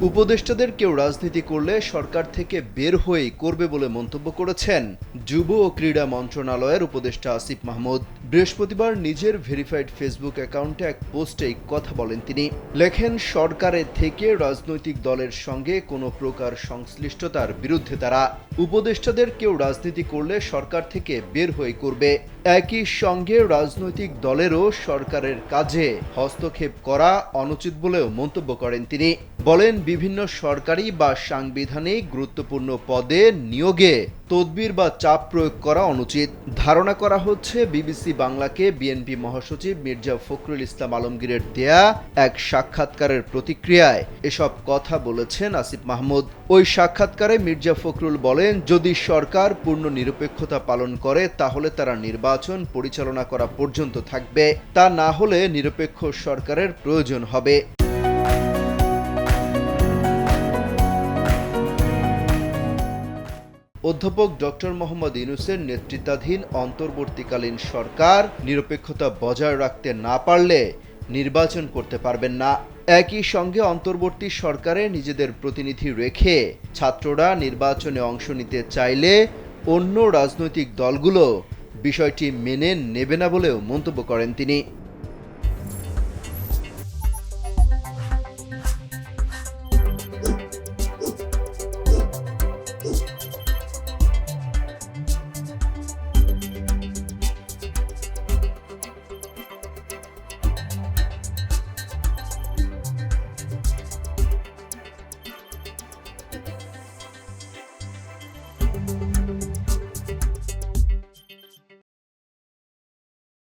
উপদেষ্টাদের কেউ রাজনীতি করলে সরকার থেকে বের হয়েই করবে বলে মন্তব্য করেছেন যুব ও ক্রীড়া মন্ত্রণালয়ের উপদেষ্টা আসিফ মাহমুদ। বৃহস্পতিবার নিজের ভেরিফাইড ফেসবুক অ্যাকাউন্টে এক পোস্টে এই কথা বলেন তিনি। লেখেন, সরকারের থেকে রাজনৈতিক দলের সঙ্গে কোনো প্রকার সংশ্লিষ্টতার বিরুদ্ধে তারা। উপদেষ্টাদের কেউ রাজনীতি করলে সরকার থেকে বের হয়ে করবে। একই সঙ্গে রাজনৈতিক দলেরও সরকারের কাজে হস্তক্ষেপ করা অনুচিত বলেও মন্তব্য করেন তিনি। বলেন, বিভিন্ন সরকারি বা সাংবিধানিক গুরুত্বপূর্ণ পদে নিয়োগে তদবির বা চাপ প্রয়োগ করা অনুচিত। ধারণা করা হচ্ছে বিবিসি বাংলাকে বিএনপি মহাসচিব মির্জা ফখরুল ইসলাম আলমগীরের দেয়া এক সাক্ষাৎকারের প্রতিক্রিয়ায় এসব কথা বলেছেন আসিফ মাহমুদ। ওই সাক্ষাৎকারে মির্জা ফখরুল বলেন, যদি সরকার পূর্ণ নিরপেক্ষতা পালন করে তাহলে তারা নির্বাচন পরিচালনা করা পর্যন্ত থাকবে, তা না হলে নিরপেক্ষ সরকারের প্রয়োজন হবে। অধ্যাপক ডক্টর মোহাম্মদ ইউনূসের নেতৃত্বাধীন অন্তর্বর্তীকালীন সরকার নিরপেক্ষতা বজায় রাখতে না পারলে নির্বাচন করতে পারবেন না। একই সঙ্গে অন্তর্বর্তী সরকারে নিজেদের প্রতিনিধি রেখে ছাত্ররা নির্বাচনে অংশ নিতে চাইলে অন্য রাজনৈতিক দলগুলো বিষয়টি মেনে নেবে না বলেও মন্তব্য করেন তিনি।